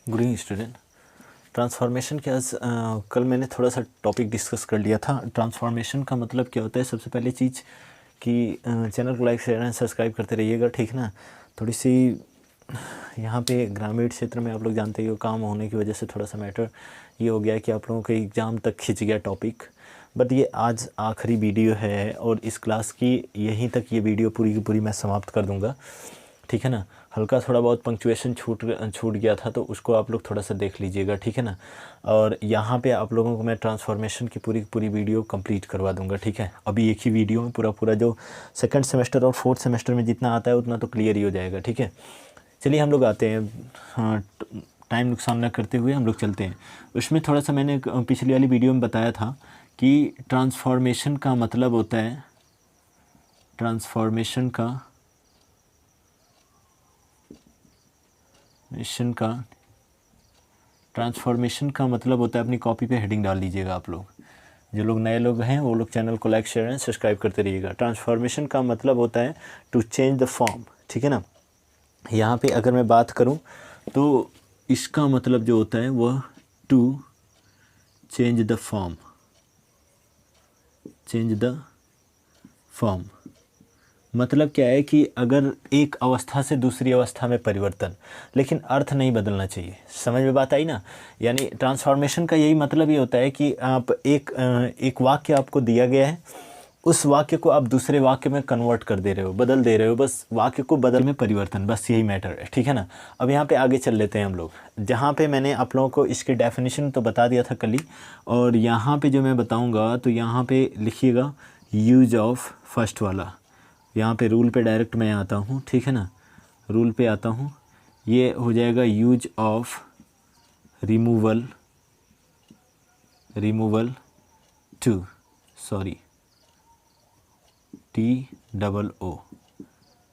Good evening student. Transformation के आज कल मैंने थोड़ा सा टॉपिक डिस्कस कर लिया था। ट्रांसफॉर्मेशन का मतलब क्या होता है, सबसे पहली चीज़ कि चैनल को लाइक शेयर एंड सब्सक्राइब करते रहिएगा, ठीक है ना। थोड़ी सी यहाँ पे ग्रामीण क्षेत्र में आप लोग जानते ही हो, काम होने की वजह से थोड़ा सा मैटर ये हो गया कि आप लोगों के एग्ज़ाम तक खिंच गया टॉपिक। बट ये आज आखिरी वीडियो है और इस क्लास की यहीं तक ये वीडियो पूरी की पूरी मैं समाप्त कर दूँगा, ठीक है ना। हल्का थोड़ा बहुत पंक्चुएशन छूट गया था तो उसको आप लोग थोड़ा सा देख लीजिएगा, ठीक है ना। और यहाँ पे आप लोगों को मैं ट्रांसफॉर्मेशन की पूरी वीडियो कंप्लीट करवा दूंगा, ठीक है। अभी एक ही वीडियो में पूरा जो सेकंड सेमेस्टर और फोर्थ सेमेस्टर में जितना आता है उतना तो क्लियर ही हो जाएगा, ठीक है। चलिए हम लोग आते हैं, हाँ, टाइम नुकसान न करते हुए हम लोग चलते हैं। उसमें थोड़ा सा मैंने पिछली वाली वीडियो में बताया था कि ट्रांसफॉर्मेशन का मतलब होता है, ट्रांसफॉर्मेशन का मतलब होता है, अपनी कॉपी पे हेडिंग डाल लीजिएगा आप लोग। जो लोग नए लोग हैं वो लोग चैनल को लाइक शेयर एंड सब्सक्राइब करते रहिएगा। ट्रांसफॉर्मेशन का मतलब होता है टू चेंज द फॉर्म, ठीक है ना। यहाँ पे अगर मैं बात करूँ तो इसका मतलब जो होता है वह टू चेंज द फॉर्म, मतलब क्या है कि अगर एक अवस्था से दूसरी अवस्था में परिवर्तन, लेकिन अर्थ नहीं बदलना चाहिए। समझ में बात आई ना। यानी ट्रांसफॉर्मेशन का यही मतलब ये होता है कि आप एक वाक्य आपको दिया गया है, उस वाक्य को आप दूसरे वाक्य में कन्वर्ट कर दे रहे हो, बदल दे रहे हो, बस वाक्य को बदल में परिवर्तन, बस यही मैटर है, ठीक है ना। अब यहाँ पे आगे चल लेते हैं हम लोग, जहाँ पे मैंने आप लोगों को इसके डेफिनेशन तो बता दिया था कल ही, और यहाँ पे जो मैं बताऊँगा तो यहाँ पे लिखिएगा यूज ऑफ फर्स्ट वाला। यहाँ पे रूल पे डायरेक्ट मैं आता हूँ, ठीक है ना। रूल पे आता हूँ, ये हो जाएगा यूज ऑफ रिमूवल TOO,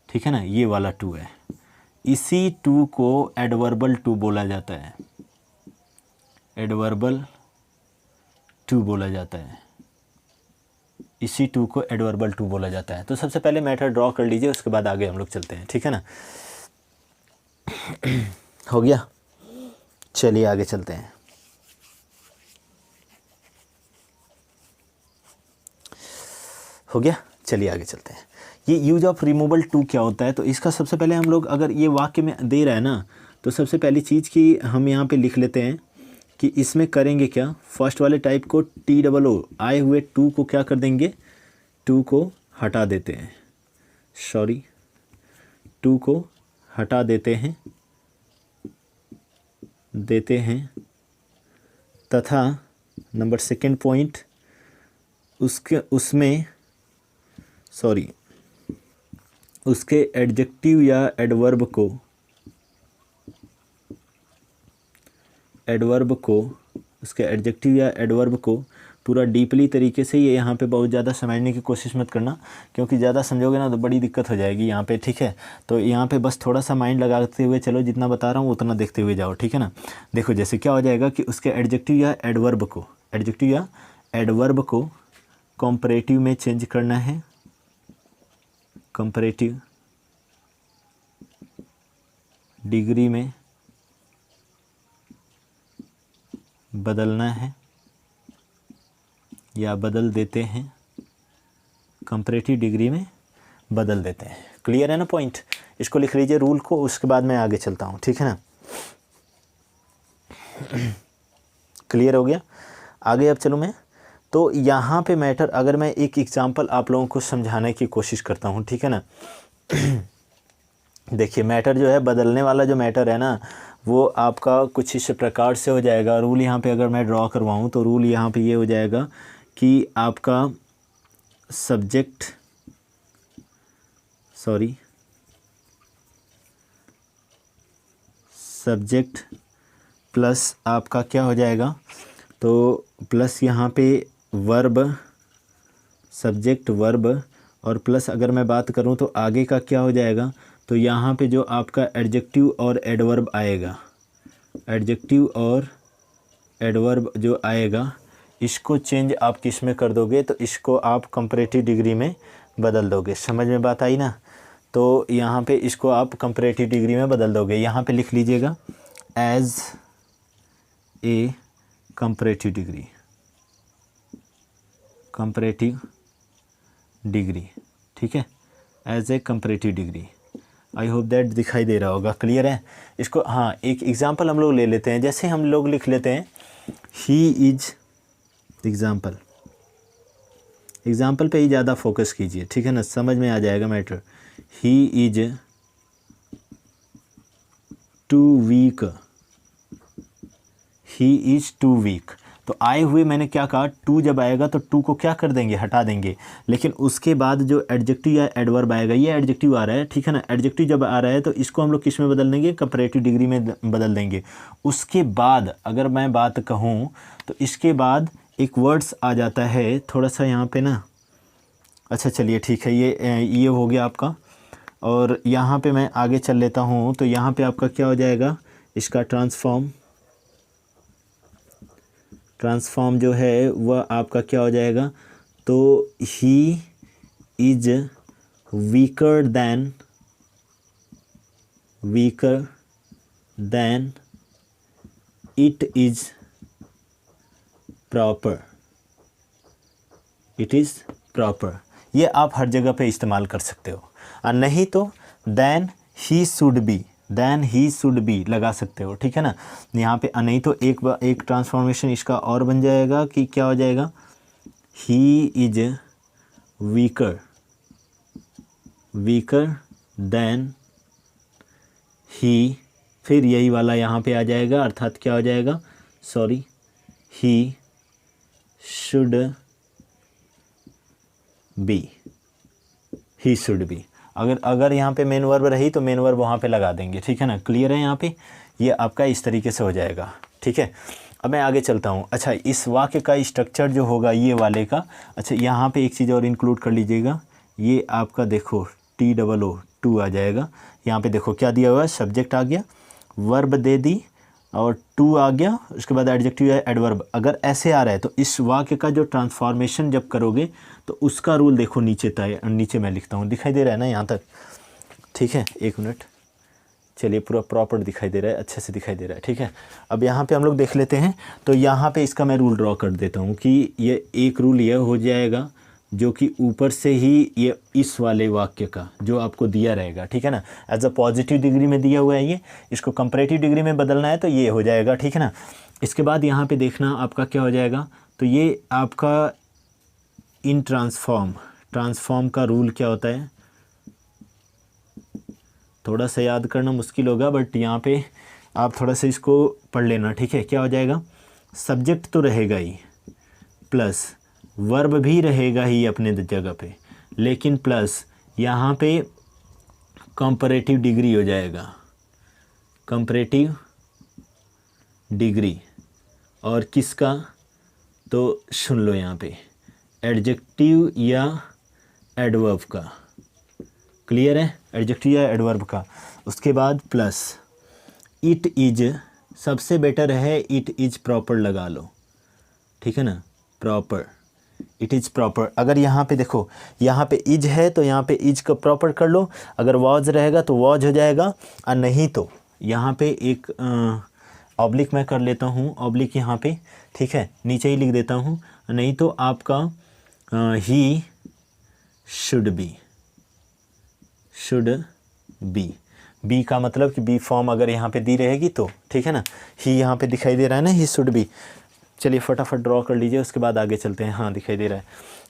ठीक है ना। ये वाला टू है, इसी टू को एडवर्बल टू बोला जाता है, इसी टू को एडवर्बल टू बोला जाता है। तो सबसे पहले मैटर ड्रॉ कर लीजिए, उसके बाद आगे हम लोग चलते हैं, ठीक है ना। हो गया, चलिए आगे चलते हैं। हो गया, चलिए आगे चलते हैं। ये यूज ऑफ रिमूवल टू क्या होता है, तो इसका सबसे पहले हम लोग, अगर ये वाक्य में दे रहा है ना, तो सबसे पहली चीज़ कि हम यहाँ पे लिख लेते हैं कि इसमें करेंगे क्या, फर्स्ट वाले टाइप को TOO आए हुए टू को क्या कर देंगे, टू को हटा देते हैं, टू को हटा देते हैं तथा नंबर सेकंड पॉइंट उसके एडजेक्टिव या एडवर्ब को पूरा डीपली तरीके से, ये यहाँ पे बहुत ज़्यादा समझने की कोशिश मत करना, क्योंकि ज़्यादा समझोगे ना तो बड़ी दिक्कत हो जाएगी यहाँ पे, ठीक है। तो यहाँ पे बस थोड़ा सा माइंड लगाते हुए चलो, जितना बता रहा हूँ उतना देखते हुए जाओ, ठीक है ना। देखो जैसे क्या हो जाएगा कि उसके एडजेक्टिव या एडवर्ब को कंपैरेटिव में चेंज करना है, कंपैरेटिव डिग्री में बदलना है या बदल देते हैं, कंपैरेटिव डिग्री में बदल देते हैं। क्लियर है ना पॉइंट। इसको लिख लीजिए रूल को, उसके बाद मैं आगे चलता हूँ, ठीक है ना। क्लियर हो गया। आगे अब चलूँ मैं, तो यहाँ पे मैटर, अगर मैं एक एग्जांपल आप लोगों को समझाने की कोशिश करता हूँ, ठीक है ना। देखिए मैटर जो है, बदलने वाला जो मैटर है ना, वो आपका कुछ इस प्रकार से हो जाएगा। रूल यहाँ पे अगर मैं ड्रॉ करवाऊँ तो रूल यहाँ पे ये हो जाएगा कि आपका सब्जेक्ट प्लस आपका क्या हो जाएगा, तो प्लस यहाँ पे वर्ब, सब्जेक्ट वर्ब, और प्लस अगर मैं बात करूँ तो आगे का क्या हो जाएगा, तो यहाँ पे जो आपका एडजेक्टिव और एडवर्ब जो आएगा, इसको चेंज आप किस में कर दोगे, तो इसको आप कंपैरेटिव डिग्री में बदल दोगे। समझ में बात आई ना। तो यहाँ पे इसको आप कंपैरेटिव डिग्री में बदल दोगे। यहाँ पे लिख लीजिएगा as a comparative degree, comparative degree, ठीक है, as a comparative degree. I hope that दिखाई दे रहा होगा, क्लियर है इसको। हाँ, एक एग्जांपल हम लोग ले लेते हैं, जैसे हम लोग लिख लेते हैं ही इज, एग्जाम्पल पे ही ज़्यादा फोकस कीजिए, ठीक है ना, समझ में आ जाएगा matter. He is too weak, he is too weak. तो आए हुए मैंने क्या कहा, टू जब आएगा तो टू को क्या कर देंगे, हटा देंगे, लेकिन उसके बाद जो एडजेक्टिव या एडवर्ब आएगा, ये एडजेक्टिव आ रहा है, ठीक है ना, एडजेक्टिव जब आ रहा है तो इसको हम लोग किस में बदल देंगे, कंपैरेटिव डिग्री में बदल देंगे। उसके बाद अगर मैं बात कहूँ तो इसके बाद एक वर्ड्स आ जाता है, थोड़ा सा यहाँ पे ना, अच्छा चलिए ठीक है, ये हो गया आपका। और यहाँ पे मैं आगे चल लेता हूँ, तो यहाँ पे आपका क्या हो जाएगा, इसका ट्रांसफॉर्म जो है वह आपका क्या हो जाएगा, तो he is weaker then it is proper, ये आप हर जगह पे इस्तेमाल कर सकते हो। और नहीं तो देन ही शुड बी लगा सकते हो, ठीक है ना। यहाँ पे नहीं तो एक ट्रांसफॉर्मेशन इसका और बन जाएगा कि क्या हो जाएगा, he is weaker than he, फिर यही वाला यहाँ पे आ जाएगा, अर्थात क्या हो जाएगा, सॉरी, ही शुड बी। अगर यहाँ पे मेन वर्ब रही तो मेन वर्ब वहाँ पे लगा देंगे, ठीक है ना, क्लियर है यहाँ पे। ये आपका इस तरीके से हो जाएगा, ठीक है। अब मैं आगे चलता हूँ। अच्छा, इस वाक्य का स्ट्रक्चर जो होगा ये वाले का, अच्छा यहाँ पे एक चीज़ और इंक्लूड कर लीजिएगा, ये आपका देखो TOO 2 आ जाएगा। यहाँ पे देखो क्या दिया हुआ है, सब्जेक्ट आ गया, वर्ब दे दी और टू आ गया, उसके बाद एडजेक्टिव या एडवर्ब। अगर ऐसे आ रहा है तो इस वाक्य का जो ट्रांसफॉर्मेशन जब करोगे तो उसका रूल देखो, नीचे मैं लिखता हूँ, दिखाई दे रहा है ना यहाँ तक, ठीक है, एक मिनट, चलिए पूरा प्रॉपर दिखाई दे रहा है, अच्छे से दिखाई दे रहा है, ठीक है। अब यहाँ पे हम लोग देख लेते हैं, तो यहाँ पे इसका मैं रूल ड्रॉ कर देता हूँ कि ये एक रूल ये हो जाएगा जो कि ऊपर से ही ये इस वाले वाक्य का जो आपको दिया रहेगा, ठीक है ना, एज अ पॉजिटिव डिग्री में दिया हुआ है ये, इसको कंपैरेटिव डिग्री में बदलना है तो ये हो जाएगा, ठीक है ना। इसके बाद यहाँ पे देखना आपका क्या हो जाएगा, तो ये आपका इन ट्रांसफॉर्म का रूल क्या होता है, थोड़ा सा याद करना मुश्किल होगा, बट यहाँ पे आप थोड़ा सा इसको पढ़ लेना, ठीक है। क्या हो जाएगा, सब्जेक्ट तो रहेगा ही, प्लस वर्ब भी रहेगा ही अपने जगह पे, लेकिन प्लस यहाँ पे कंपैरेटिव डिग्री हो जाएगा, कंपैरेटिव डिग्री, और किसका, तो सुन लो यहाँ पे एडजेक्टिव या एडवर्ब का, क्लियर है, एडजेक्टिव या एडवर्ब का। उसके बाद प्लस इट इज, सबसे बेटर है इट इज प्रॉपर लगा लो, ठीक है ना, प्रॉपर, इट इज़ प्रॉपर। अगर यहाँ पे देखो, यहाँ पे इज है तो यहाँ पे इज का प्रॉपर कर लो, अगर वॉज रहेगा तो वॉज हो जाएगा, और नहीं तो यहाँ पे एक ऑब्लिक मैं कर लेता हूँ, ऑब्लिक यहाँ पे, ठीक है, नीचे ही लिख देता हूँ, नहीं तो आपका ही शुड बी का मतलब कि बी फॉर्म अगर यहाँ पे दी रहेगी तो, ठीक है ना, ही यहाँ पे दिखाई दे रहा है ना, ही शुड बी। चलिए फटाफट ड्रॉ कर लीजिए, उसके बाद आगे चलते हैं। हाँ, दिखाई दे रहा है,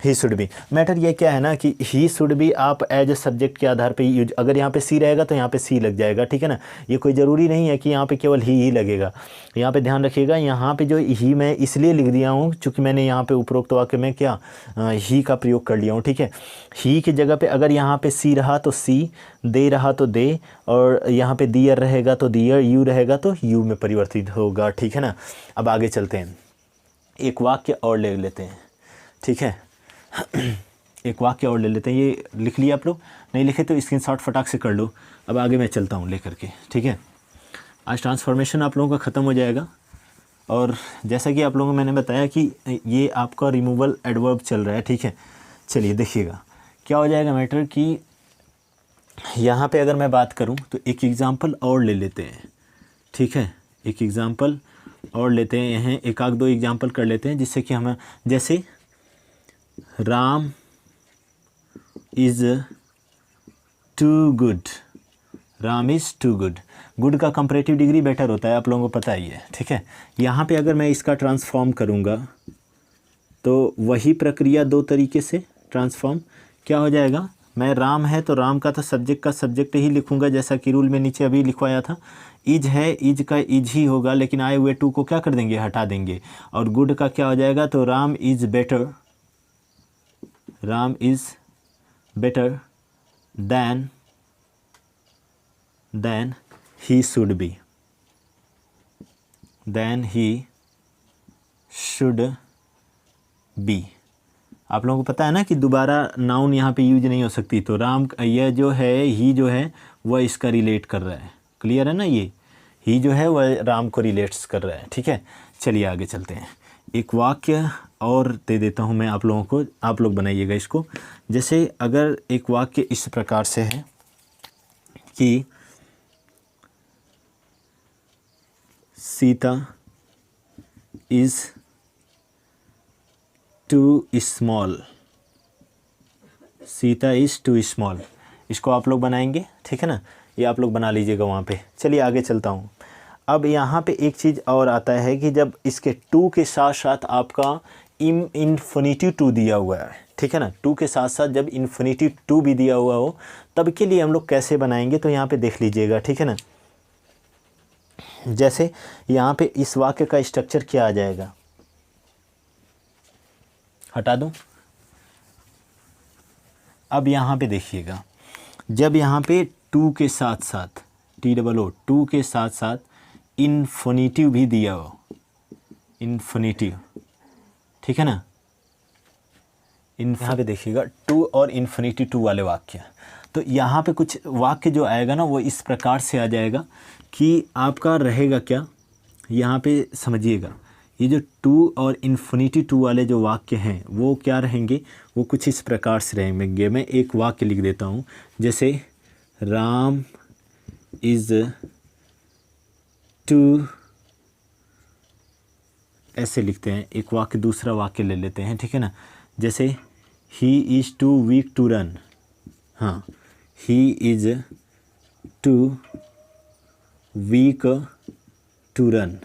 ही शुड बी। मैटर ये क्या है ना कि ही शुड बी आप एज ए सब्जेक्ट के आधार पे यूज, अगर यहाँ पे सी रहेगा तो यहाँ पे सी लग जाएगा, ठीक है ना। ये कोई ज़रूरी नहीं है कि यहाँ पे केवल ही लगेगा, यहाँ पे ध्यान रखिएगा। यहाँ पे जो ही मैं इसलिए लिख दिया हूँ चूँकि मैंने यहाँ पे उपरोक्त वाक्य में क्या ही का प्रयोग कर लिया हूँ, ठीक है। ही की जगह पर अगर यहाँ पर सी रहा तो सी, दे रहा तो दे, और यहाँ पे दियर रहेगा तो दियर, यू रहेगा तो यू में परिवर्तित होगा, ठीक है ना। अब आगे चलते हैं, एक वाक्य और ले लेते हैं, ठीक है। एक वाक्य और ले लेते हैं, ये लिख लिया आप लोग, नहीं लिखे तो स्क्रीनशॉट फटाक से कर लो। अब आगे मैं चलता हूँ लेकर के, ठीक है। आज ट्रांसफॉर्मेशन आप लोगों का ख़त्म हो जाएगा, और जैसा कि आप लोगों को मैंने बताया कि ये आपका रिमूवल एडवर्ब चल रहा है, ठीक है। चलिए देखिएगा क्या हो जाएगा मैटर कि यहाँ पे अगर मैं बात करूँ तो एक एग्ज़ाम्पल और ले लेते हैं, ठीक है। एक एग्ज़ाम्पल और लेते हैं, एक आध दो एग्जाम्पल कर लेते हैं जिससे कि हमें, जैसे Ram is too good, Ram is too good. Good का कंपैरेटिव डिग्री बेटर होता है, आप लोगों को पता ही है, ठीक है। यहाँ पे अगर मैं इसका ट्रांसफॉर्म करूँगा तो वही प्रक्रिया दो तरीके से ट्रांसफॉर्म क्या हो जाएगा, मैं राम है तो राम का तो सब्जेक्ट का सब्जेक्ट ही लिखूंगा जैसा कि रूल में नीचे अभी लिखवाया था। इज है, इज का इज ही होगा, लेकिन आए हुए टू को क्या कर देंगे, हटा देंगे। और गुड का क्या हो जाएगा, तो Ram is better, Ram is better than he should be, than he should be. आप लोगों को पता है ना कि दोबारा नाउन यहाँ पे यूज नहीं हो सकती, तो राम यह जो है, ही जो है वह इसका रिलेट कर रहा है, क्लियर है ना, ये ही जो है वह राम को रिलेट्स कर रहा है, ठीक है। चलिए आगे चलते हैं, एक वाक्य और दे देता हूँ मैं आप लोगों को, आप लोग बनाइएगा इसको। जैसे अगर एक वाक्य इस प्रकार से है कि Sita is too small, Sita is too small, इसको आप लोग बनाएंगे, ठीक है ना, ये आप लोग बना लीजिएगा वहाँ पे। चलिए आगे चलता हूँ। अब यहाँ पे एक चीज़ और आता है कि जब इसके टू के साथ साथ आपका इन्फिनिटी टू दिया हुआ है, ठीक है ना, टू के साथ साथ जब इन्फिनिटी टू भी दिया हुआ हो तब के लिए हम लोग कैसे बनाएंगे, तो यहाँ पे देख लीजिएगा, ठीक है ना। जैसे यहाँ पे इस वाक्य का स्ट्रक्चर क्या आ जाएगा, हटा दूँ। अब यहाँ पे देखिएगा, जब यहाँ पे टू के साथ साथ TOO टू के साथ साथ इन्फिनिटिव भी दिया हो, इन्फिनिटिव, ठीक है ना, यहाँ पे देखिएगा टू और इन्फिनिटी टू वाले वाक्य, तो यहाँ पे कुछ वाक्य जो आएगा ना वो इस प्रकार से आ जाएगा कि आपका रहेगा क्या, यहाँ पे समझिएगा, ये जो टू और इन्फिनिटी टू वाले जो वाक्य हैं वो क्या रहेंगे, वो कुछ इस प्रकार से रहेंगे। मैं एक वाक्य लिख देता हूँ, जैसे राम इज़ टू, ऐसे लिखते हैं। एक वाक्य, दूसरा वाक्य ले लेते हैं, ठीक है ना, जैसे he is too weak to run, हाँ, he is too weak to run.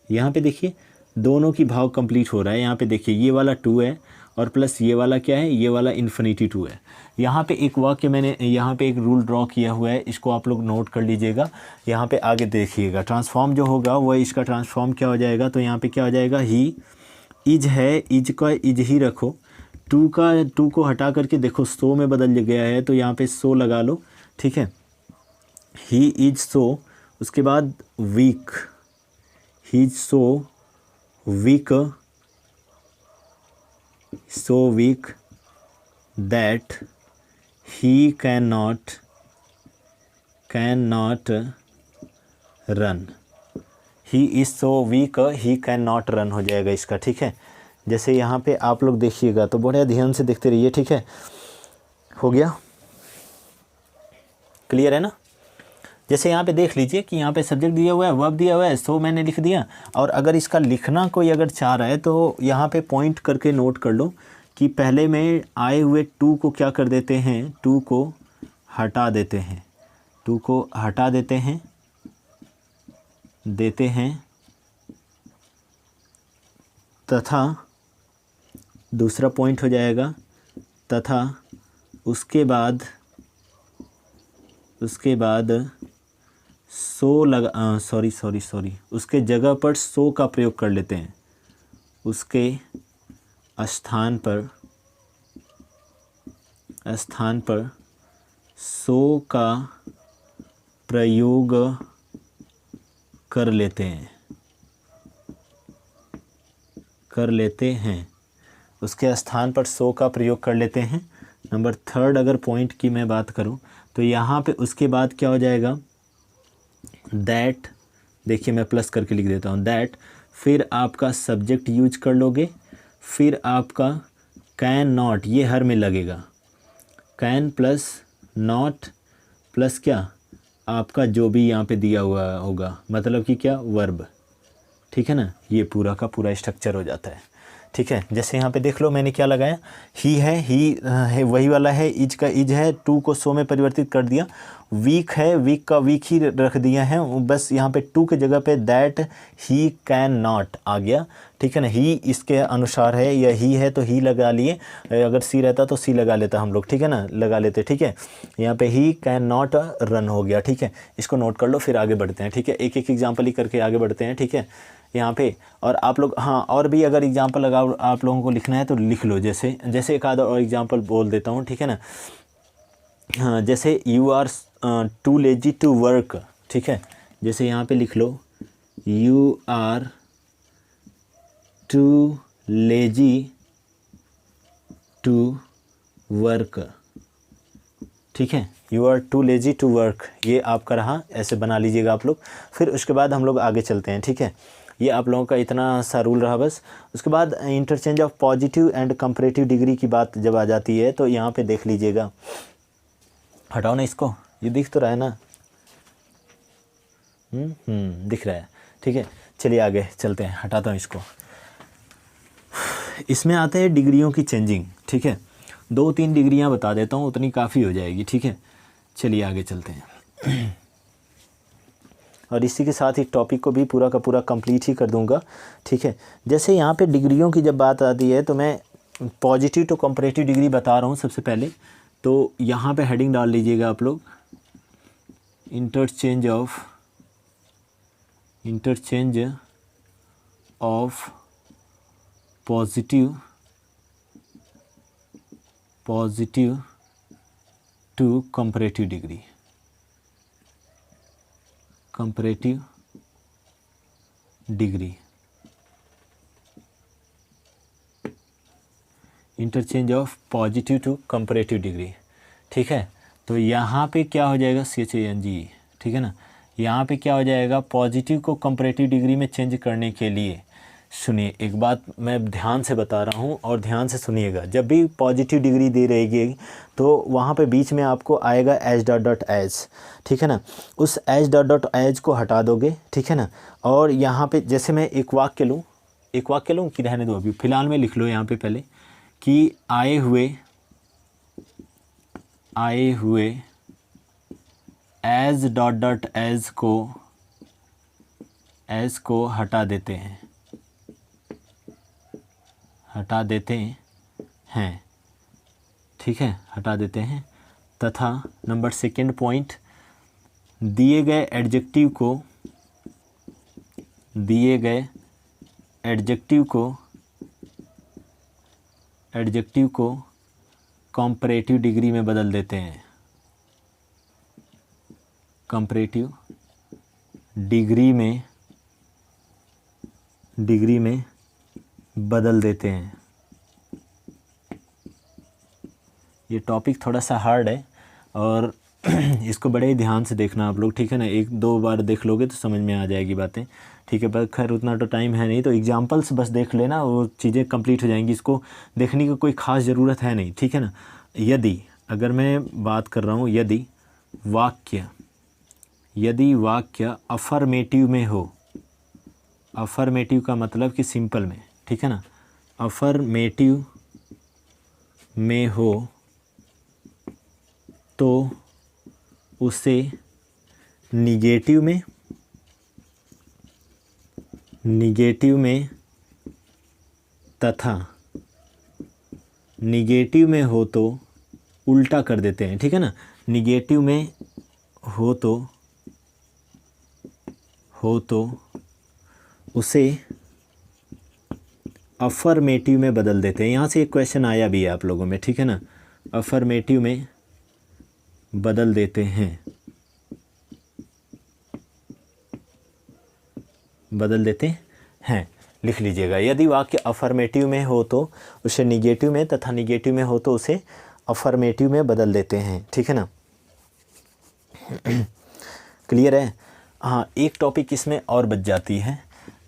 यहाँ पे देखिए दोनों की भाव कंप्लीट हो रहा है, यहाँ पे देखिए ये वाला टू है और प्लस ये वाला क्या है, ये वाला इन्फिनिटी टू है। यहाँ पे एक वाक्य मैंने यहाँ पे एक रूल ड्रॉ किया हुआ है, इसको आप लोग नोट कर लीजिएगा। यहाँ पे आगे देखिएगा ट्रांसफॉर्म जो होगा वह इसका ट्रांसफॉर्म क्या हो जाएगा, तो यहाँ पे क्या हो जाएगा, ही इज है, इज का इज ही रखो, टू को हटा करके देखो सो में बदल गया है, तो यहाँ पे सो लगा लो, ठीक है। ही इज सो, उसके बाद weak, he is so weak, so weak that he cannot run, he is so weak he cannot run हो जाएगा इसका, ठीक है। जैसे यहाँ पे आप लोग देखिएगा तो बड़े ध्यान से देखते रहिए, ठीक है, हो गया, क्लियर है ना। जैसे यहाँ पे देख लीजिए कि यहाँ पे सब्जेक्ट दिया हुआ है, वर्ब दिया हुआ है, सो मैंने लिख दिया, और अगर इसका लिखना कोई अगर चाह रहा है तो यहाँ पे पॉइंट करके नोट कर लो कि पहले में आए हुए टू को क्या कर देते हैं, टू को हटा देते हैं, टू को हटा देते हैं तथा दूसरा पॉइंट हो जाएगा, तथा उसके बाद सो लगा, सॉरी उसके जगह पर सो का प्रयोग कर लेते हैं, उसके स्थान पर सो का प्रयोग कर लेते हैं, उसके स्थान पर सो का प्रयोग कर लेते हैं। नंबर थर्ड अगर पॉइंट की मैं बात करूं तो यहाँ पे उसके बाद क्या हो जाएगा, दैट, देखिए मैं प्लस करके लिख देता हूँ, दैट, फिर आपका सब्जेक्ट यूज कर लोगे, फिर आपका कैन नॉट, ये हर में लगेगा, कैन प्लस नॉट प्लस क्या, आपका जो भी यहाँ पे दिया हुआ होगा, मतलब कि क्या, वर्ब, ठीक है ना, ये पूरा का पूरा स्ट्रक्चर हो जाता है। ठीक है, जैसे यहाँ पे देख लो मैंने क्या लगाया, ही है वही वाला है, इज का इज है, टू को सो में परिवर्तित कर दिया, वीक है वीक का वीक ही रख दिया है, बस यहाँ पे टू के जगह पे दैट ही कैन नॉट आ गया। ठीक है ना, ही इसके अनुसार है या ही है तो ही लगा लिए, अगर सी रहता तो सी लगा लेता हम लोग, ठीक है ना, लगा लेते। ठीक है, यहाँ पे ही कैन नॉट रन हो गया। ठीक है, इसको नोट कर लो, फिर आगे बढ़ते हैं। ठीक है, एक एक एग्जाम्पल ही करके आगे बढ़ते हैं। ठीक है, यहाँ पे और आप लोग, हाँ और भी अगर एग्जाम्पल लगा आप लोगों को लिखना है तो लिख लो, जैसे जैसे एक आधा और एग्जाम्पल बोल देता हूँ। ठीक है ना, हाँ जैसे you are too lazy to work. ठीक है, जैसे यहाँ पे लिख लो you are too lazy to work. ठीक है, you are too lazy to work, ये आपका रहा, ऐसे बना लीजिएगा आप लोग। फिर उसके बाद हम लोग आगे चलते हैं। ठीक है, ये आप लोगों का इतना सा रूल रहा बस। उसके बाद interchange of positive and comparative degree की बात जब आ जाती है तो यहाँ पे देख लीजिएगा, हटाओ ना इसको, ये दिख तो रहा है ना, दिख रहा है। ठीक है, चलिए आगे चलते हैं, हटाता हूँ इसको। इसमें आते हैं डिग्रियों की चेंजिंग। ठीक है, 2-3 डिग्रियाँ बता देता हूँ, उतनी काफ़ी हो जाएगी। ठीक है, चलिए आगे चलते हैं और इसी के साथ ही टॉपिक को भी पूरा का पूरा कंप्लीट ही कर दूंगा। ठीक है, जैसे यहाँ पे डिग्रियों की जब बात आती है तो मैं पॉजिटिव टू कंपैरेटिव डिग्री बता रहा हूँ सबसे पहले। तो यहाँ पे हेडिंग डाल लीजिएगा आप लोग, interchange of positive to comparative degree, comparative degree, interchange of positive to comparative degree. ठीक है, तो यहाँ पे क्या हो जाएगा, CHANG। ठीक है ना, यहाँ पे क्या हो जाएगा, पॉजिटिव को कंपैरेटिव डिग्री में चेंज करने के लिए, सुनिए एक बात मैं ध्यान से बता रहा हूँ और ध्यान से सुनिएगा। जब भी पॉजिटिव डिग्री दे रहेगी तो वहाँ पे बीच में आपको आएगा H.H। ठीक है ना, उस H.H को हटा दोगे। ठीक है ना, और यहाँ पे जैसे मैं एक वाक्य लूँ कि रहने दो अभी, फ़िलहाल में लिख लो यहाँ पे पहले कि आए हुए एज को हटा देते हैं। ठीक है, हटा देते हैं। तथा नंबर 2 पॉइंट, दिए गए एडजेक्टिव को कंपैरेटिव डिग्री में बदल देते हैं, कंपैरेटिव डिग्री में बदल देते हैं। ये टॉपिक थोड़ा सा हार्ड है और इसको बड़े ही ध्यान से देखना आप लोग। ठीक है ना, 1-2 बार देख लोगे तो समझ में आ जाएगी बातें। ठीक है, पर खैर उतना तो टाइम है नहीं, तो एग्जांपल्स बस देख लेना, वो चीज़ें कंप्लीट हो जाएंगी। इसको देखने की कोई ख़ास ज़रूरत है नहीं। ठीक है ना, यदि अगर मैं बात कर रहा हूँ, यदि वाक्य अफर्मेटिव में हो, अफर्मेटिव का मतलब कि सिंपल में, ठीक है ना, अफर्मेटिव में हो तो उसे निगेटिव में तथा निगेटिव में हो तो उल्टा कर देते हैं। ठीक है ना, निगेटिव में हो तो उसे अफर्मेटिव में बदल देते हैं। यहाँ से एक क्वेश्चन आया भी है आप लोगों में। ठीक है ना, अफर्मेटिव में बदल देते हैं, लिख लीजिएगा। यदि वाक्य अफर्मेटिव में हो तो उसे निगेटिव में तथा निगेटिव में हो तो उसे अफर्मेटिव में बदल देते हैं। ठीक है ना, क्लियर है। हाँ, एक टॉपिक इसमें और बच जाती है,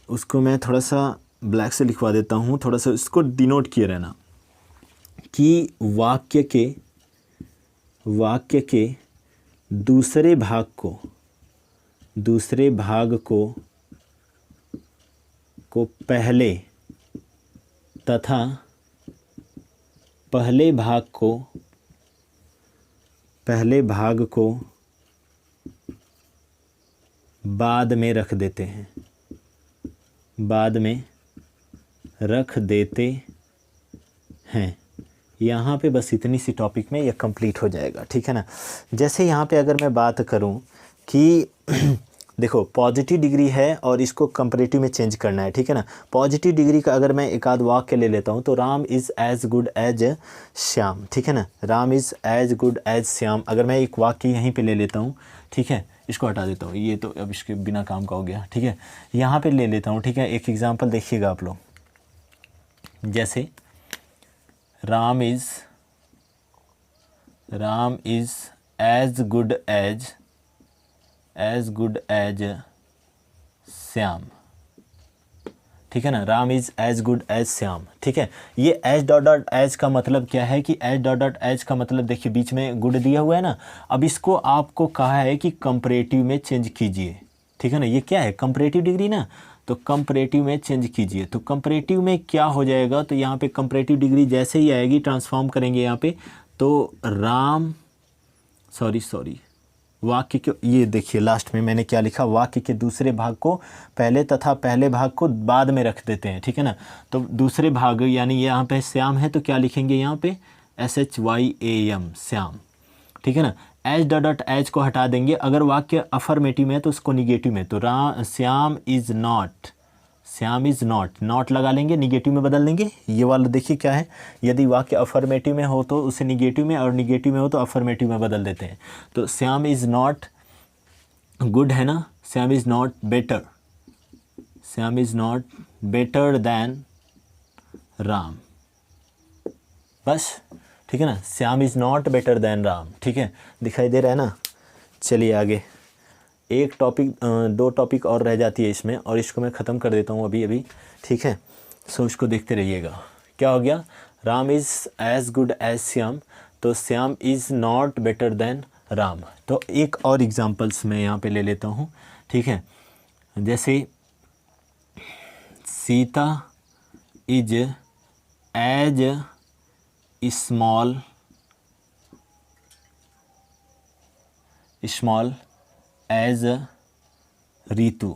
उसको मैं थोड़ा सा ब्लैक से लिखवा देता हूँ, थोड़ा सा इसको डिनोट किए रहना कि वाक्य के दूसरे भाग को को पहले तथा पहले भाग को बाद में रख देते हैं, बाद में रख देते हैं। यहाँ पे बस इतनी सी टॉपिक में ये कंप्लीट हो जाएगा, ठीक है ना। जैसे यहाँ पे अगर मैं बात करूँ कि देखो पॉजिटिव डिग्री है और इसको कंपैरेटिव में चेंज करना है, ठीक है ना। पॉजिटिव डिग्री का अगर मैं एक आध वाक्य ले लेता हूँ तो Ram is as good as Shyam, ठीक है ना। Ram is as good as Shyam, अगर मैं एक वाक्य यहीं पे ले लेता हूँ, ठीक है, इसको हटा देता हूँ, ये तो अब इसके बिना काम का हो गया, ठीक है। यहाँ पे ले लेता हूँ, ठीक है। एक एग्जांपल देखिएगा आप लोग, जैसे Ram is as good as Shyam, ठीक है ना। Ram is as good as Shyam, ठीक है। ये एज डॉट डॉट एज का मतलब क्या है कि एज डॉट डॉट एज का मतलब देखिए बीच में गुड दिया हुआ है ना। अब इसको आपको कहा है कि कंपैरेटिव में चेंज कीजिए, ठीक है ना। ये क्या है, कंपैरेटिव डिग्री ना, तो कंपैरेटिव में चेंज कीजिए। तो कंपैरेटिव में क्या हो जाएगा, तो यहाँ पे कंपैरेटिव डिग्री जैसे ही आएगी ट्रांसफॉर्म करेंगे यहाँ पे, तो राम सॉरी वाक्य के, ये देखिए लास्ट में मैंने क्या लिखा, वाक्य के दूसरे भाग को पहले तथा पहले भाग को बाद में रख देते हैं, ठीक है ना। तो दूसरे भाग यानी यहाँ पे श्याम है तो क्या लिखेंगे यहाँ पे SHYAM श्याम, ठीक है ना। एज डॉट डॉट एज को हटा देंगे। अगर वाक्य अफर्मेटिव में है तो उसको निगेटिव में, तो श्याम इज़ नॉट लगा लेंगे, निगेटिव में बदल देंगे। ये वाला देखिए क्या है, यदि वाक्य अफर्मेटिव में हो तो उसे निगेटिव में, और निगेटिव में हो तो अफर्मेटिव में बदल देते हैं। तो श्याम इज़ नॉट गुड है ना, Shyam is not better than Ram, बस, ठीक है ना। Shyam is not better than Ram, ठीक है, दिखाई दे रहा है ना। चलिए आगे, एक टॉपिक, दो टॉपिक और रह जाती है इसमें, और इसको मैं ख़त्म कर देता हूँ अभी, ठीक है। सो इसको देखते रहिएगा। क्या हो गया, Ram is as good as Shyam, तो Shyam is not better than Ram. तो एक और एग्जांपल्स मैं यहाँ पे ले लेता हूँ, ठीक है। जैसे Sita is as small as Ritu,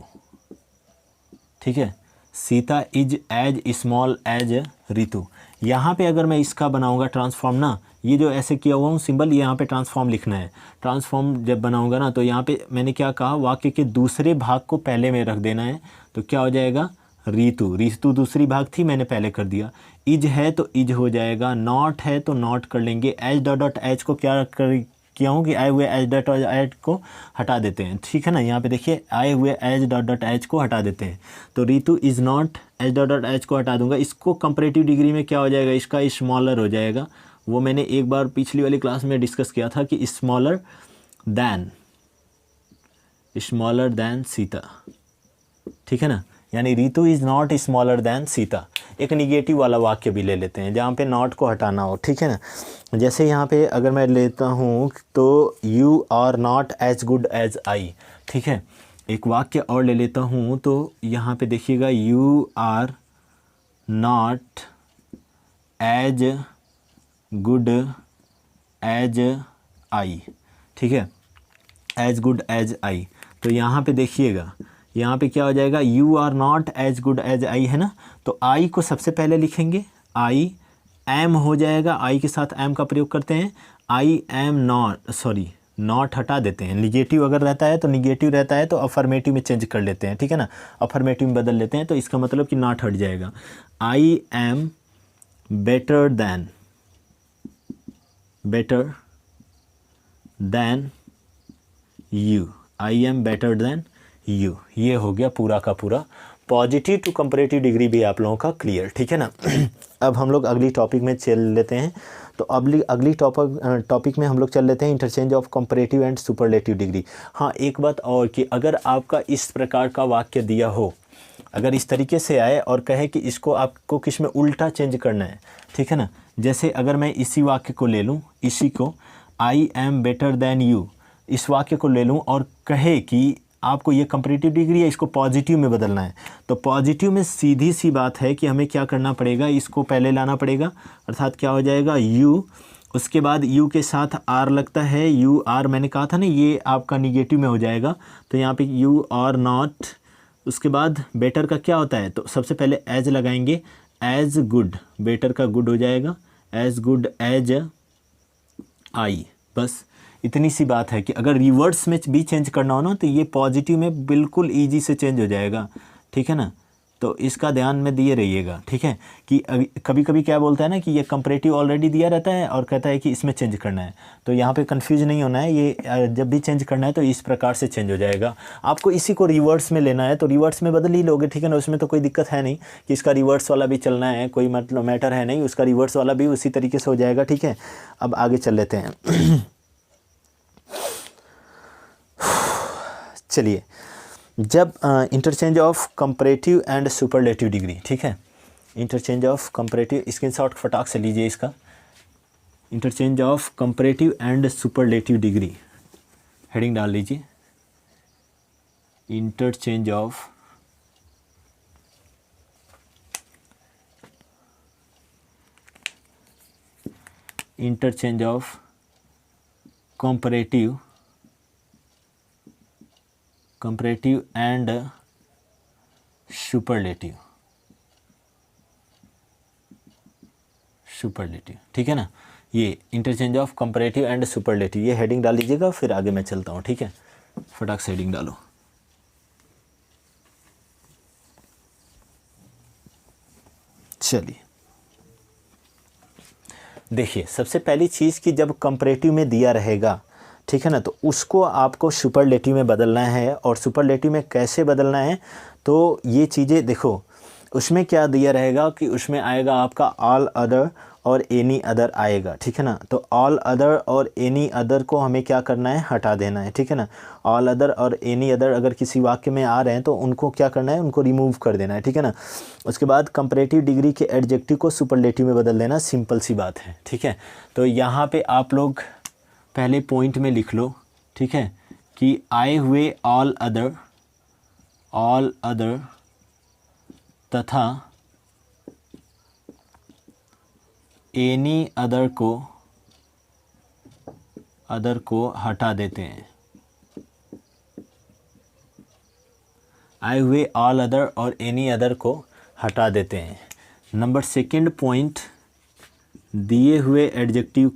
ठीक है। Sita is as small as Ritu. यहाँ पे अगर मैं इसका बनाऊँगा ट्रांसफॉर्म ना, ये जो ऐसे किया हुआ हूँ सिंबल, ये यहाँ पे ट्रांसफॉर्म लिखना है। ट्रांसफॉर्म जब बनाऊँगा ना, तो यहाँ पे मैंने क्या कहा, वाक्य के दूसरे भाग को पहले में रख देना है। तो क्या हो जाएगा, रीतु दूसरी भाग थी, मैंने पहले कर दिया। इज है तो इज हो जाएगा, नॉट है तो नॉट कर लेंगे। एज डॉट डॉट एच को क्या किया हूँ कि आए हुए एज डॉट एच को हटा देते हैं, ठीक है ना। यहाँ पे देखिए आए हुए एज डॉट डॉट एच को हटा देते हैं। तो Ritu is not, as dot dot H को हटा दूंगा। इसको कंपैरेटिव डिग्री में क्या हो जाएगा, इसका स्मॉलर हो जाएगा। वो मैंने एक बार पिछली वाली क्लास में डिस्कस किया था कि स्मॉलर दैन सीता, ठीक है ना। यानी Ritu is not smaller than Sita. एक निगेटिव वाला वाक्य भी ले लेते हैं जहाँ पे नॉट को हटाना हो, ठीक है ना। जैसे यहाँ पे अगर मैं लेता हूँ तो you are not as good as I, ठीक है। एक वाक्य और ले लेता हूँ तो यहाँ पे देखिएगा, you are not as good as I, ठीक है, एज गुड एज आई। तो यहाँ पे देखिएगा, यहाँ पे क्या हो जाएगा, you are not as good as I है ना। तो आई को सबसे पहले लिखेंगे, आई एम हो जाएगा, आई के साथ एम का प्रयोग करते हैं। आई एम नॉट हटा देते हैं। निगेटिव अगर रहता है तो निगेटिव रहता है तो अफर्मेटिव में चेंज कर लेते हैं, ठीक है ना। अफर्मेटिव में बदल लेते हैं तो इसका मतलब कि नॉट हट जाएगा। I am better than you, I am better than you. ये हो गया पूरा का पूरा पॉजिटिव टू कंपैरेटिव डिग्री भी आप लोगों का क्लियर, ठीक है ना। अब हम लोग अगली टॉपिक में चल लेते हैं। तो अगली टॉपिक में हम लोग चल लेते हैं interchange of comparative and superlative degree. हाँ, एक बात और कि अगर आपका इस प्रकार का वाक्य दिया हो, अगर इस तरीके से आए और कहे कि इसको आपको किस में उल्टा चेंज करना है, ठीक है ना। जैसे अगर मैं इसी वाक्य को ले लूँ, इसी को I am better than you, इस वाक्य को ले लूँ और कहे कि आपको ये कंपैरेटिव डिग्री है, इसको पॉजिटिव में बदलना है। तो पॉजिटिव में सीधी सी बात है कि हमें क्या करना पड़ेगा, इसको पहले लाना पड़ेगा, अर्थात क्या हो जाएगा u, उसके बाद u के साथ r लगता है, u r मैंने कहा था ना ये आपका निगेटिव में हो जाएगा, तो यहाँ पे u r नॉट, उसके बाद बेटर का क्या होता है, तो सबसे पहले एज लगाएंगे, एज गुड, बेटर का गुड हो जाएगा, एज गुड एज आई। बस इतनी सी बात है कि अगर रिवर्स में भी चेंज करना हो ना तो ये पॉजिटिव में बिल्कुल ईजी से चेंज हो जाएगा, ठीक है ना। तो इसका ध्यान में दिए रहिएगा, ठीक है, कि कभी कभी क्या बोलता है ना कि ये कंपैरेटिव ऑलरेडी दिया रहता है और कहता है कि इसमें चेंज करना है, तो यहाँ पे कंफ्यूज नहीं होना है, ये जब भी चेंज करना है तो इस प्रकार से चेंज हो जाएगा। आपको इसी को रिवर्स में लेना है तो रिवर्स में बदल ही लोगे, ठीक है ना, उसमें तो कोई दिक्कत है नहीं कि इसका रिवर्स वाला भी चलना है, कोई मतलब मैटर है नहीं, उसका रिवर्स वाला भी उसी तरीके से हो जाएगा, ठीक है। अब आगे चल लेते हैं। चलिए, जब interchange of comparative and superlative degree, ठीक है, इंटरचेंज ऑफ कंपैरेटिव, स्क्रीनशॉट फटाक से लीजिए इसका, interchange of comparative and superlative degree, heading डाल लीजिए, interchange of comparative and superlative, ठीक है ना, ये interchange of comparative and superlative, ये हेडिंग डाल लीजिएगा, फिर आगे मैं चलता हूँ, ठीक है, फटाक से हेडिंग डालो। चलिए देखिए, सबसे पहली चीज़ कि जब कंपैरेटिव में दिया रहेगा, ठीक है ना, तो उसको आपको सुपरलेटिव में बदलना है। और सुपरलेटिव में कैसे बदलना है, तो ये चीज़ें देखो, उसमें क्या दिया रहेगा कि उसमें आएगा आपका ऑल अदर और एनी अदर आएगा, ठीक है ना। तो ऑल अदर और एनी अदर को हमें क्या करना है, हटा देना है, ठीक है ना। ऑल अदर और एनी अदर अगर किसी वाक्य में आ रहे हैं तो उनको क्या करना है, उनको रिमूव कर देना है, ठीक है ना। उसके बाद कंपैरेटिव डिग्री के एडजेक्टिव को सुपरलेटिव में बदल देना, सिंपल सी बात है, ठीक है। तो यहाँ पे आप लोग पहले पॉइंट में लिख लो, ठीक है, कि आए हुए ऑल अदर तथा एनी अदर को हटा देते हैं। आए हुए ऑल अदर और एनी अदर को हटा देते हैं। नंबर सेकंड पॉइंट, दिए हुए एडजेक्टिव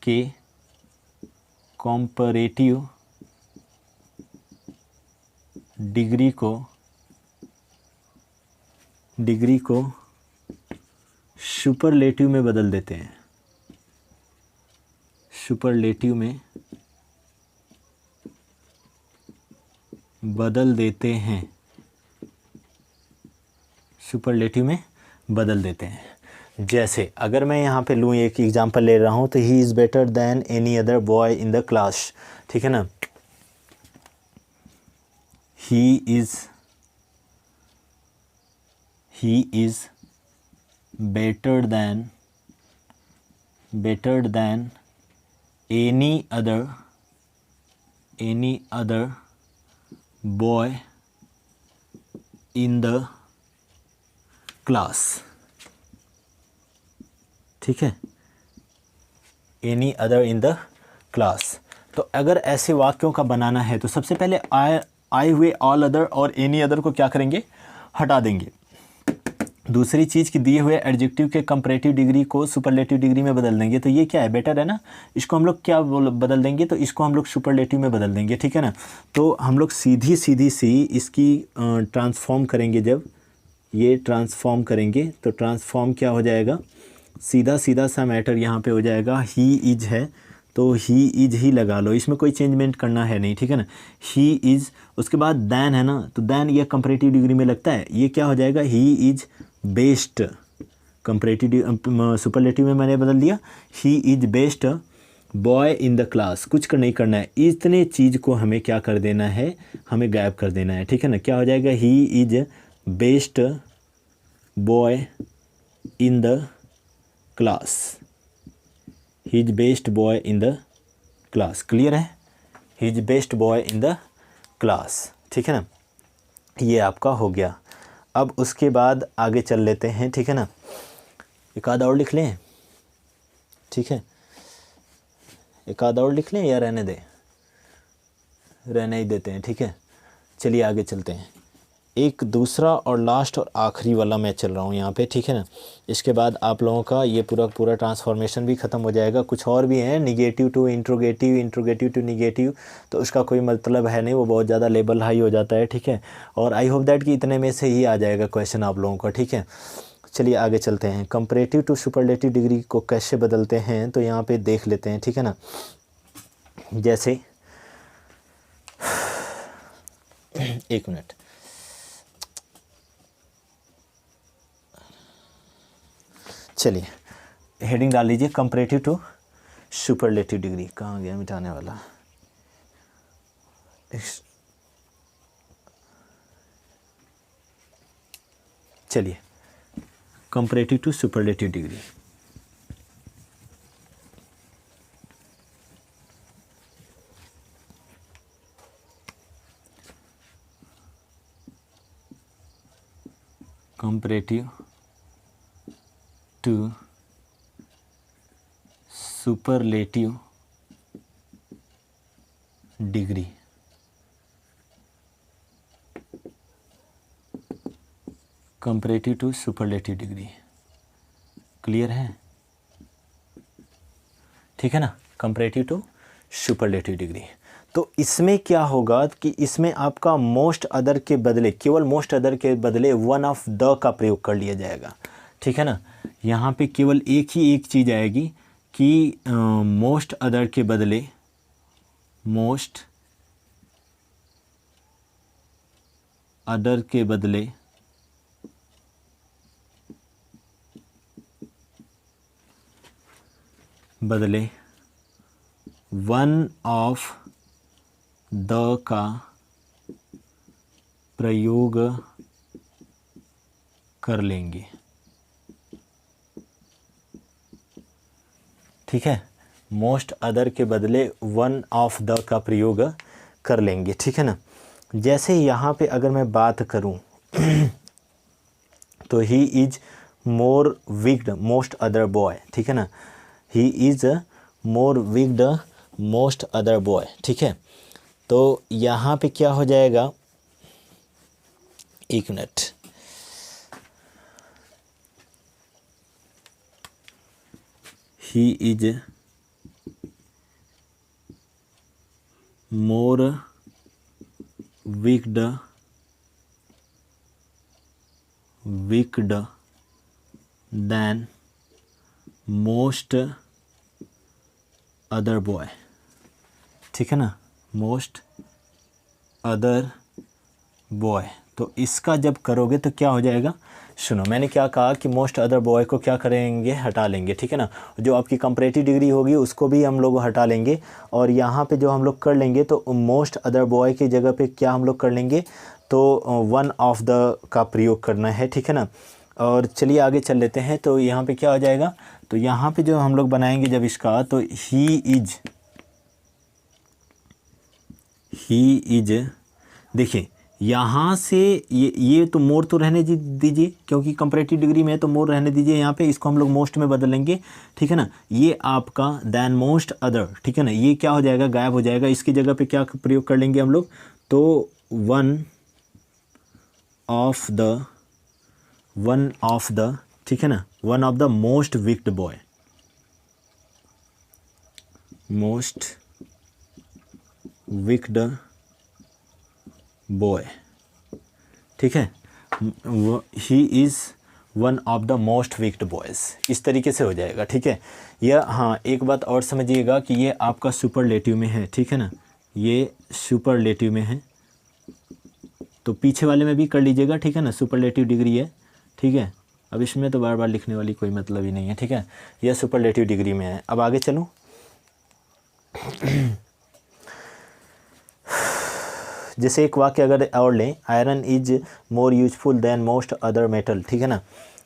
के कंपैरेटिव डिग्री को सुपरलेटिव में बदल देते हैं। सुपरलेटिव में बदल देते हैं। जैसे अगर मैं यहाँ पे लूँ, एक एग्जांपल ले रहा हूँ, तो he is better then any other boy in the class, ठीक है ना। He is better then any other boy in the class, ठीक है, any other in the class. तो अगर ऐसे वाक्यों का बनाना है तो सबसे पहले आए हुए ऑल अदर और एनी अदर को क्या करेंगे, हटा देंगे। दूसरी चीज़ कि दिए हुए एडजेक्टिव के कंपैरेटिव डिग्री को सुपरलेटिव डिग्री में बदल देंगे। तो ये क्या है, बेटर है ना, इसको हम लोग क्या बदल देंगे, तो इसको हम लोग सुपरलेटिव में बदल देंगे, ठीक है ना। तो हम लोग सीधी सी इसकी ट्रांसफॉर्म करेंगे। जब ये ट्रांसफॉर्म करेंगे तो ट्रांसफॉर्म क्या हो जाएगा, सीधा सा मैटर यहाँ पे हो जाएगा। ही इज है तो ही इज ही लगा लो, इसमें कोई चेंजमेंट करना है नहीं, ठीक है ना। ही इज़, उसके बाद दैन है ना, तो दैन ये कंपैरेटिव डिग्री में लगता है, ये क्या हो जाएगा, he is best. Comparative superlative में मैंने बदल दिया, ही is best boy in the class, कुछ नहीं करना है, इतने चीज़ को हमें क्या कर देना है, हमें गायब कर देना है, ठीक है ना। क्या हो जाएगा, he is best boy in the class, he is best boy in the class, clear है, he is best boy in the class, ठीक है ना। ये आपका हो गया। अब उसके बाद आगे चल लेते हैं, ठीक है ना। एक आधा और लिख लें, ठीक है, एक आधा और लिख लें या रहने दें, रहने ही देते हैं, ठीक है। चलिए आगे चलते हैं। एक दूसरा और लास्ट और आखिरी वाला मैं चल रहा हूँ यहाँ पे, ठीक है ना। इसके बाद आप लोगों का ये पूरा ट्रांसफॉर्मेशन भी ख़त्म हो जाएगा। कुछ और भी हैं, negative to interrogative, interrogative to negative, तो उसका कोई मतलब है नहीं, वो बहुत ज़्यादा लेवल हाई हो जाता है, ठीक है। और आई होप दैट कि इतने में से ही आ जाएगा क्वेश्चन आप लोगों का, ठीक है। चलिए आगे चलते हैं। कंपैरेटिव टू सुपरलेटिव डिग्री को कैसे बदलते हैं, तो यहाँ पे देख लेते हैं, ठीक है ना। जैसे एक मिनट, चलिए हेडिंग डाल लीजिए, कंपैरेटिव टू सुपरलेटिव डिग्री। कहाँ गया मिटाने वाला, चलिए comparative to superlative degree. Comparative to superlative degree, comparative to superlative degree, clear है, ठीक है ना। कंपैरेटिव टू सुपरलेटिव डिग्री, तो इसमें क्या होगा कि इसमें आपका मोस्ट अदर के बदले, केवल मोस्ट अदर के बदले वन ऑफ द का प्रयोग कर लिया जाएगा, ठीक है ना। यहाँ पे केवल एक ही एक चीज़ आएगी कि मोस्ट अदर के बदले, मोस्ट अदर के बदले वन ऑफ द का प्रयोग कर लेंगे, ठीक है। मोस्ट अदर के बदले वन ऑफ द का प्रयोग कर लेंगे, ठीक है ना। जैसे यहाँ पे अगर मैं बात करूँ तो he is more wicked most other boy, ठीक है ना, he is more wicked most other boy, ठीक है। तो यहाँ पे क्या हो जाएगा, एक minute, he is more wicked than most other boy, ठीक है ना, मोस्ट अदर बॉय। तो इसका जब करोगे तो क्या हो जाएगा, सुनो मैंने क्या कहा कि मोस्ट अदर बॉय को क्या करेंगे, हटा लेंगे, ठीक है ना। जो आपकी कंपैरेटिव डिग्री होगी उसको भी हम लोग हटा लेंगे, और यहाँ पे जो हम लोग कर लेंगे तो मोस्ट अदर बॉय की जगह पे क्या हम लोग कर लेंगे, तो वन ऑफ द का प्रयोग करना है, ठीक है ना। और चलिए आगे चल लेते हैं। तो यहाँ पे क्या हो जाएगा, तो यहाँ पे जो हम लोग बनाएंगे जब इसका, तो ही इज देखिए यहाँ से ये तो मोर तो रहने दीजिए, क्योंकि कंपैरेटिव डिग्री में है तो मोर रहने दीजिए। यहाँ पे इसको हम लोग मोस्ट में बदल लेंगे, ठीक है ना। ये आपका देन मोस्ट अदर, ठीक है ना, ये क्या हो जाएगा, गायब हो जाएगा। इसकी जगह पे क्या प्रयोग कर लेंगे हम लोग, तो वन ऑफ द, ठीक है ना, one of the most wicked boy, most wicked boy, ठीक है, he is one of the most wicked boys, इस तरीके से हो जाएगा, ठीक है। यह हाँ एक बात और समझिएगा कि ये आपका सुपरलेटिव में है, ठीक है ना, ये सुपरलेटिव में है, तो पीछे वाले में भी कर लीजिएगा, ठीक है ना, सुपरलेटिव डिग्री है, ठीक है। अब इसमें तो बार बार लिखने वाली कोई मतलब ही नहीं है, ठीक है, यह सुपरलेटिव डिग्री में है। अब आगे चलूँ, जैसे एक वाक्य अगर और लें, iron is more useful than most other metal, ठीक है ना।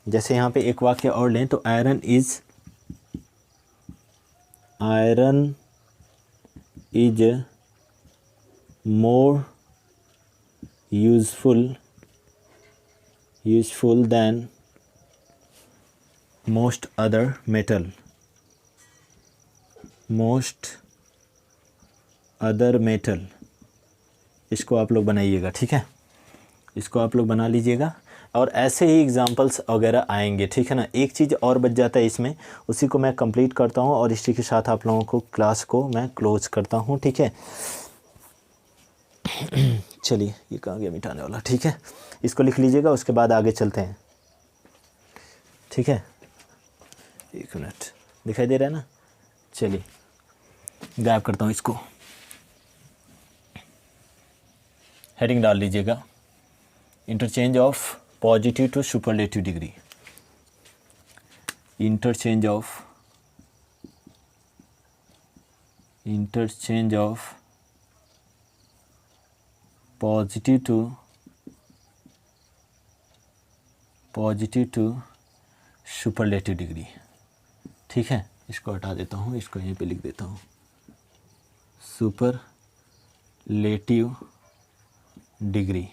जैसे यहाँ पे एक वाक्य और लें तो iron is more useful than most other metal. इसको आप लोग बनाइएगा, ठीक है, इसको आप लोग बना लीजिएगा। और ऐसे ही एग्जांपल्स वगैरह आएंगे, ठीक है ना। एक चीज़ और बच जाता है इसमें, उसी को मैं कंप्लीट करता हूँ और इसी के साथ आप लोगों को क्लास को मैं क्लोज करता हूँ, ठीक है। चलिए, ये कहाँ गया मिटाने वाला, ठीक है। इसको लिख लीजिएगा, उसके बाद आगे चलते हैं, ठीक है। एक मिनट, दिखाई दे रहा है ना। चलिए, गायब करता हूँ इसको। हेडिंग डाल लीजिएगा, interchange of positive to superlative degree. Interchange of positive to superlative degree, ठीक है। इसको हटा देता हूँ, इसको यहीं पे लिख देता हूँ, superlative degree.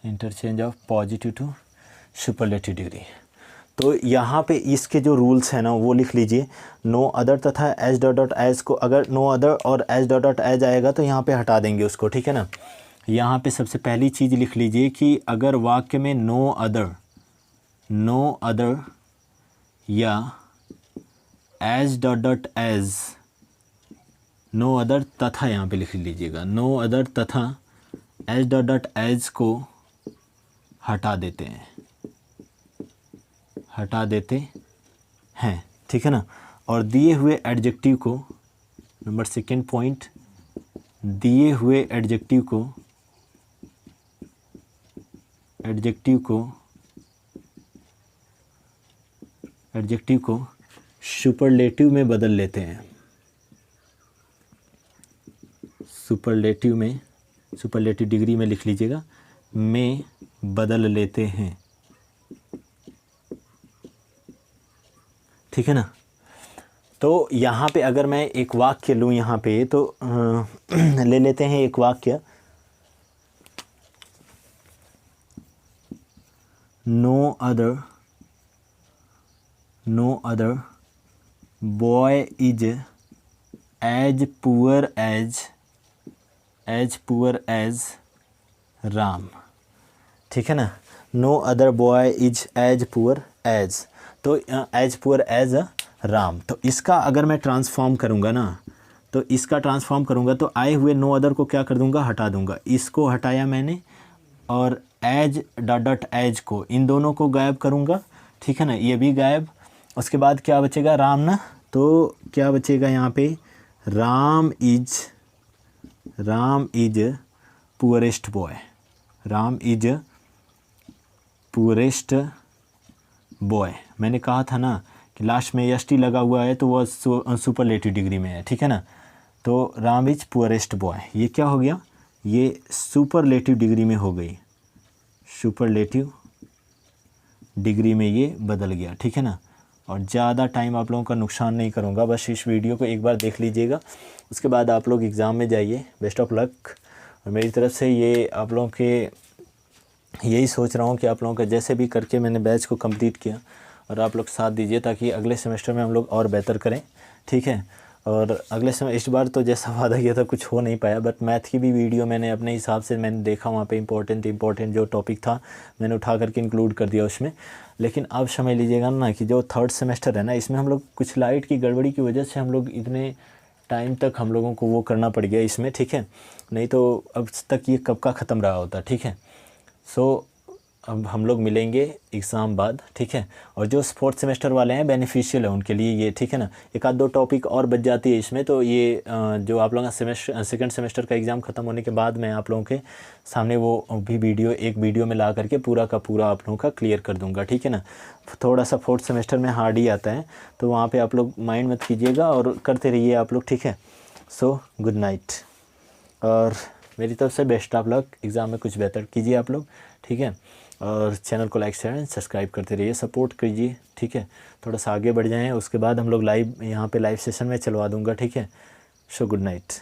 Interchange of positive to superlative degree. तो यहाँ पे इसके जो रूल्स हैं ना वो लिख लीजिए। नो अदर तथा एज डॉट डॉट एज को, अगर नो अदर और एज डॉट डॉट एज आएगा तो यहाँ पे हटा देंगे उसको, ठीक है ना। यहाँ पे सबसे पहली चीज़ लिख लीजिए कि अगर वाक्य में नो अदर या as dot dot as, no other तथा, यहाँ पे लिख लीजिएगा नो अदर तथा एज डॉट डॉट एज को हटा देते हैं, ठीक है ना। और दिए हुए एडजेक्टिव को, नंबर सेकेंड पॉइंट, दिए हुए एडजेक्टिव को सुपरलेटिव में बदल लेते हैं। सुपरलेटिव डिग्री में लिख लीजिएगा, में बदल लेते हैं, ठीक है ना। तो यहाँ पे अगर मैं एक वाक्य लूँ यहाँ पे तो ले लेते हैं एक वाक्य, no other boy is as poor as Ram, ठीक है ना। No other boy is as poor as, तो एज पुअर एज राम। तो इसका अगर मैं ट्रांसफॉर्म करूँगा ना, तो इसका ट्रांसफॉर्म करूँगा तो आए हुए नो अदर को क्या कर दूँगा, हटा दूँगा। इसको हटाया मैंने और एज डॉट डॉट एज को, इन दोनों को गायब करूँगा, ठीक है ना। ये भी गायब। उसके बाद क्या बचेगा, राम ना। तो क्या बचेगा यहाँ पे, Ram is poorest boy, Ram is poorest boy. मैंने कहा था ना कि लास्ट में एस टी लगा हुआ है तो वह सुपरलेटिव डिग्री में है, ठीक है ना। तो राम इज पुअरेस्ट बॉय, ये क्या हो गया, ये सुपरलेटिव डिग्री में हो गई, सुपरलेटिव डिग्री में ये बदल गया, ठीक है ना। और ज़्यादा टाइम आप लोगों का नुकसान नहीं करूँगा, बस इस वीडियो को एक बार देख लीजिएगा, उसके बाद आप लोग एग्ज़ाम में जाइए। Best of luck. और मेरी तरफ से ये आप लोगों के यही सोच रहा हूँ कि आप लोगों का जैसे भी करके मैंने बैच को कंप्लीट किया और आप लोग साथ दीजिए ताकि अगले सेमेस्टर में हम लोग और बेहतर करें, ठीक है। और अगले समय इस बार तो जैसा वादा किया था कुछ हो नहीं पाया, बट मैथ की भी वीडियो मैंने अपने हिसाब से मैंने देखा, वहाँ पे इंपॉर्टेंट जो टॉपिक था मैंने उठा करके इंक्लूड कर दिया उसमें। लेकिन अब समझ लीजिएगा ना कि जो थर्ड सेमेस्टर है ना, इसमें हम लोग कुछ लाइट की गड़बड़ी की वजह से हम लोग इतने टाइम तक हम लोगों को वो करना पड़ गया इसमें, ठीक है। नहीं तो अब तक ये कब का ख़त्म रहा होता, ठीक है। सो अब हम लोग मिलेंगे एग्ज़ाम बाद, ठीक है। और जो फोर्थ सेमेस्टर वाले हैं बेनिफिशियल है उनके लिए ये, ठीक है ना। एक आध दो टॉपिक और बच जाती है इसमें, तो ये जो आप लोगों का सेकंड सेमेस्टर का एग्ज़ाम ख़त्म होने के बाद मैं आप लोगों के सामने वो भी एक वीडियो में ला करके पूरा का पूरा आप लोगों का क्लियर कर दूँगा, ठीक है ना। थोड़ा सा फोर्थ सेमेस्टर में हार्ड ही आता है, तो वहाँ पर आप लोग माइंड मत कीजिएगा और करते रहिए आप लोग, ठीक है। सो गुड नाइट, और मेरी तरफ से बेस्ट आप लोग एग्ज़ाम में कुछ बेहतर कीजिए आप लोग, ठीक है। और चैनल को लाइक शेयर एंड सब्सक्राइब करते रहिए, सपोर्ट कीजिए, ठीक है। थोड़ा सा आगे बढ़ जाएं, उसके बाद हम लोग लाइव यहाँ पे लाइव सेशन में चलवा दूँगा, ठीक है। So good night.